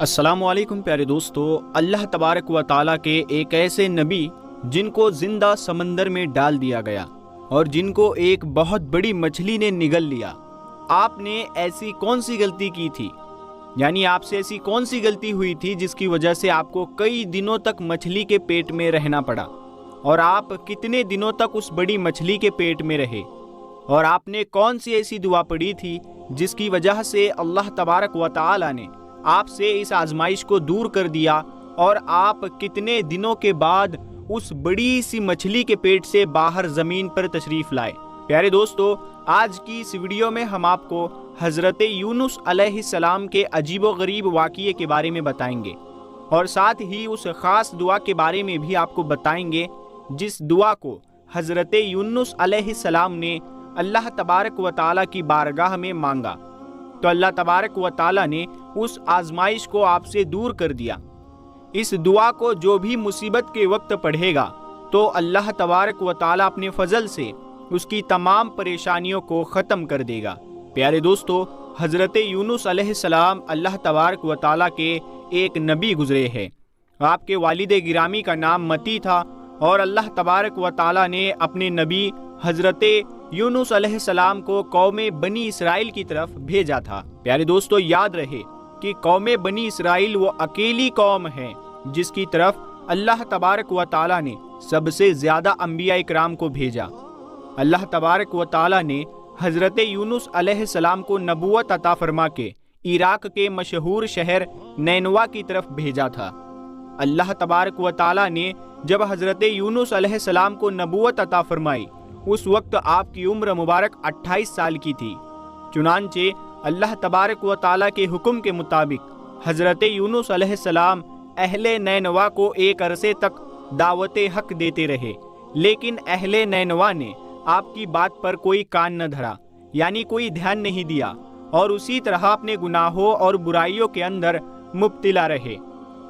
السلام علیکم پیارے دوستو، اللہ تبارک و تعالیٰ کے ایک ایسے نبی جن کو زندہ سمندر میں ڈال دیا گیا اور جن کو ایک بہت بڑی مچھلی نے نگل لیا۔ آپ نے ایسی کون سی غلطی کی تھی؟ یعنی آپ سے ایسی کون سی غلطی ہوئی تھی جس کی وجہ سے آپ کو کئی دنوں تک مچھلی کے پیٹ میں رہنا پڑا؟ اور آپ کتنے دنوں تک اس بڑی مچھلی کے پیٹ میں رہے؟ اور آپ نے کون سی ایسی دعا پڑھی تھی جس کی وجہ سے اللہ تبارک و تعالیٰ نے آپ سے اس آزمائش کو دور کر دیا اور آپ کتنے دنوں کے بعد اس بڑی سی مچھلی کے پیٹ سے باہر زمین پر تشریف لائے؟ پیارے دوستو، آج کی اس ویڈیو میں ہم آپ کو حضرت یونس علیہ السلام کے عجیب و غریب واقعے کے بارے میں بتائیں گے اور ساتھ ہی اس خاص دعا کے بارے میں بھی آپ کو بتائیں گے جس دعا کو حضرت یونس علیہ السلام نے اللہ تبارک و تعالیٰ کی بارگاہ میں مانگا تو اللہ تبارک و تعالیٰ نے اس آزمائش کو آپ سے دور کر دیا۔ اس دعا کو جو بھی مصیبت کے وقت پڑھے گا تو اللہ تبارک و تعالیٰ اپنے فضل سے اس کی تمام پریشانیوں کو ختم کر دے گا۔ پیارے دوستو، حضرت یونس علیہ السلام اللہ تبارک و تعالیٰ کے ایک نبی گزرے ہیں۔ آپ کے والد گرامی کا نام متی تھا اور اللہ تبارک و تعالیٰ نے اپنے نبی حضرت یونس علیہ السلام کو قوم بنی اسرائیل کی طرف بھیجا تھا۔ پیارے دوستو، یاد رہے کہ قوم بنی اسرائیل وہ اکیلی قوم ہے جس کی طرف اللہ تبارک و تعالیٰ نے سب سے زیادہ انبیاء اکرام کو بھیجا۔ اللہ تبارک و تعالیٰ نے حضرت یونس علیہ السلام کو نبوت عطا فرما کے عراق کے مشہور شہر نینوا کی طرف بھیجا تھا۔ اللہ تبارک و تعالیٰ نے جب حضرت یونس علیہ السلام کو نبوت عطا فرمائی اس وقت آپ کی عمر مبارک 28 سال کی تھی۔ چنانچہ اللہ تبارک و تعالیٰ کے حکم کے مطابق حضرت یونس علیہ السلام اہل نینوا کو ایک عرصے تک دعوت حق دیتے رہے، لیکن اہل نینوا نے آپ کی بات پر کوئی کان نہ دھرا، یعنی کوئی دھیان نہیں دیا، اور اسی طرح اپنے گناہوں اور برائیوں کے اندر مبتلا رہے۔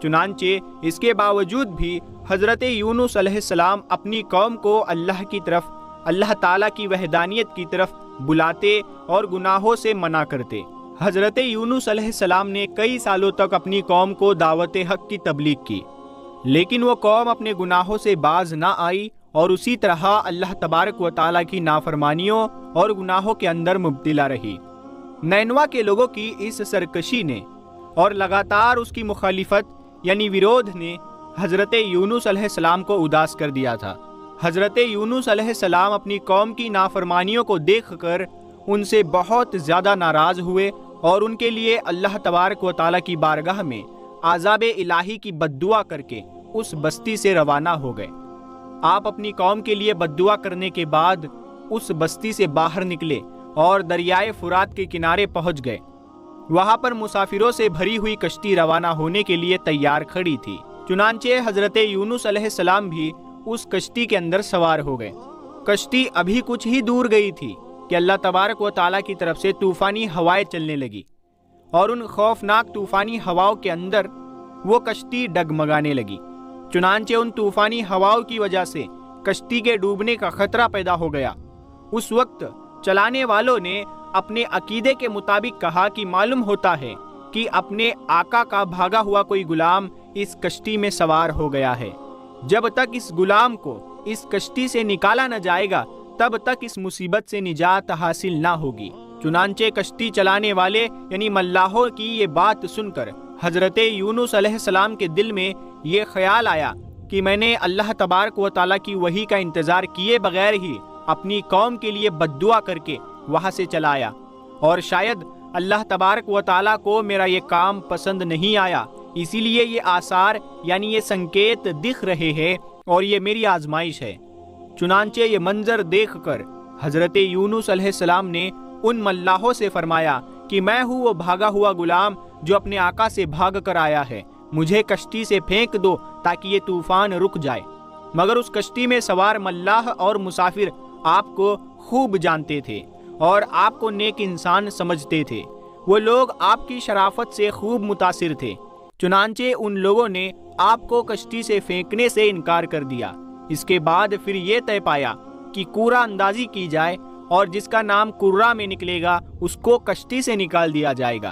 چنانچہ اس کے باوجود بھی حضرت یونس علیہ السلام اپنی قوم کو اللہ کی طرف، اللہ تعالیٰ کی وحدانیت کی طرف بلاتے اور گناہوں سے منع کرتے۔ حضرت یونس علیہ السلام نے کئی سالوں تک اپنی قوم کو دعوت حق کی تبلیغ کی، لیکن وہ قوم اپنے گناہوں سے باز نہ آئی اور اسی طرح اللہ تبارک و تعالیٰ کی نافرمانیوں اور گناہوں کے اندر مبتلا رہی۔ نینوا کے لوگوں کی اس سرکشی نے اور لگاتار اس کی مخالفت یعنی ورودھ نے حضرت یونس علیہ السلام کو اداس کر دیا تھا۔ حضرت یونس علیہ السلام اپنی قوم کی نافرمانیوں کو دیکھ کر ان سے بہت زیادہ ناراض ہوئے اور ان کے لیے اللہ تبارک و تعالیٰ کی بارگاہ میں عذاب الہی کی بد دعا کر کے اس بستی سے روانہ ہو گئے۔ آپ اپنی قوم کے لیے بد دعا کرنے کے بعد اس بستی سے باہر نکلے اور دریائے فرات کے کنارے پہنچ گئے۔ وہاں پر مسافروں سے بھری ہوئی کشتی روانہ ہونے کے لیے تیار کھڑی تھی۔ چنانچہ حضرت یونس علیہ السلام بھی اس کشتی کے اندر سوار ہو گئے۔ کشتی ابھی کچھ ہی دور گئی تھی کہ اللہ تبارک و تعالیٰ کی طرف سے طوفانی ہوائیں چلنے لگی اور ان خوفناک طوفانی ہواؤں کے اندر وہ کشتی ڈگمگانے لگی۔ چنانچہ ان طوفانی ہواؤں کی وجہ سے کشتی کے ڈوبنے کا خطرہ پیدا ہو گیا۔ اس وقت چلانے والوں نے اپنے عقیدے کے مطابق کہا کہ معلوم ہوتا ہے کہ اپنے آقا کا بھاگا ہوا کوئی غلام اس کشتی میں سوار ہو گیا ہے۔ جب تک اس غلام کو اس کشتی سے نکالا نہ جائے گا تب تک اس مصیبت سے نجات حاصل نہ ہوگی۔ چنانچہ کشتی چلانے والے یعنی ملاحوں کی یہ بات سن کر حضرت یونس علیہ السلام کے دل میں یہ خیال آیا کہ میں نے اللہ تبارک و تعالیٰ کی وحی کا انتظار کیے بغیر ہی اپنی قوم کے لیے بد دعا کر کے وہاں سے چلا آیا، اور شاید اللہ تبارک و تعالیٰ کو میرا یہ کام پسند نہیں آیا، اسی لیے یہ آثار یعنی یہ سنکیت دکھ رہے ہیں اور یہ میری آزمائش ہے۔ چنانچہ یہ منظر دیکھ کر حضرت یونس علیہ السلام نے ان ملاحوں سے فرمایا کہ میں ہوں وہ بھاگا ہوا غلام جو اپنے آقا سے بھاگ کر آیا ہے، مجھے کشتی سے پھینک دو تاکہ یہ طوفان رک جائے۔ مگر اس کشتی میں سوار ملاح اور مسافر آپ کو خوب جانتے تھے اور آپ کو نیک انسان سمجھتے تھے۔ وہ لوگ آپ کی شرافت سے خوب متاثر تھے۔ چنانچہ ان لوگوں نے آپ کو کشتی سے پھینکنے سے انکار کر دیا۔ اس کے بعد پھر یہ طے پایا کہ کورہ اندازی کی جائے اور جس کا نام کرہ میں نکلے گا اس کو کشتی سے نکال دیا جائے گا۔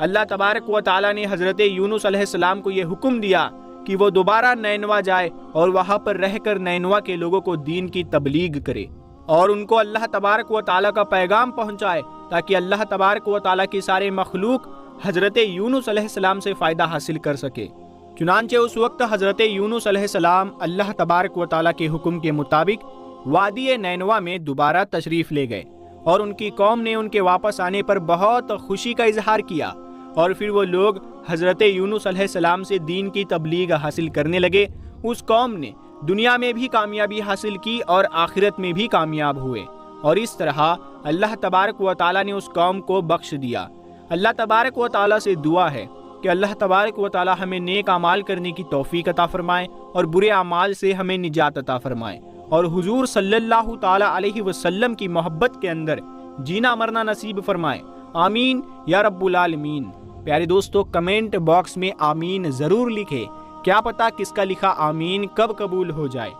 اللہ تبارک و تعالیٰ نے حضرت یونس علیہ السلام کو یہ حکم دیا کہ وہ دوبارہ نینوا جائے اور وہاں پر رہ کر نینوا کے لوگوں کو دین کی تبلیغ کرے اور ان کو اللہ تبارک و تعالیٰ کا پیغام پہنچائے، تاکہ اللہ تبارک و تعالیٰ کی سارے مخلوق حضرت یونس علیہ السلام سے فائدہ حاصل کر سکے۔ چنانچہ اس وقت حضرت یونس علیہ السلام اللہ تبارک و تعالیٰ کے حکم کے مطابق وادی نینوا میں دوبارہ تشریف لے گئے، اور ان کی قوم نے ان کے واپس آنے پر بہت خوشی کا اظہار کیا، اور پھر وہ لوگ حضرت یونس علیہ السلام سے دین کی تبلیغ حاصل کرنے لگے۔ اس قوم نے دنیا میں بھی کامیابی حاصل کی اور آخرت میں بھی کامیاب ہوئے، اور اس طرح اللہ تبارک و تعالیٰ نے اس قوم کو بخش دیا۔ اللہ تبارک و تعالیٰ سے دعا ہے کہ اللہ تبارک و تعالیٰ ہمیں نیک اعمال کرنے کی توفیق عطا فرمائے اور برے اعمال سے ہمیں نجات عطا فرمائے، اور حضور صلی اللہ تعالیٰ علیہ وسلم کی محبت کے اندر جینا مرنا نصیب فرمائے۔ آمین یا رب العالمین۔ پیارے دوستو، کمنٹ باکس میں آمین ضرور لکھے، کیا پتا کس کا لکھا آمین کب قبول ہو جائے۔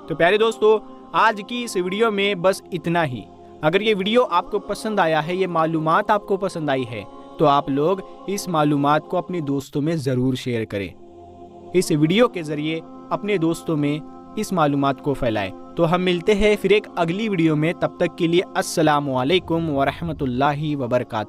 تو پیارے دوستو، آج کی اس ویڈیو میں بس اتنا ہی۔ اگر یہ ویڈیو آپ کو پسند آیا ہے، یہ معلومات آپ کو پسند آئی ہے، تو آپ لوگ اس معلومات کو اپنے دوستوں میں ضرور شیئر کریں۔ اس ویڈیو کے ذریعے اپنے دوستوں میں اس معلومات کو پھیلائیں۔ تو ہم ملتے ہیں پھر ایک اگلی ویڈیو میں، تب تک کے لیے السلام علیکم ورحمۃ اللہ وبرکاتہ۔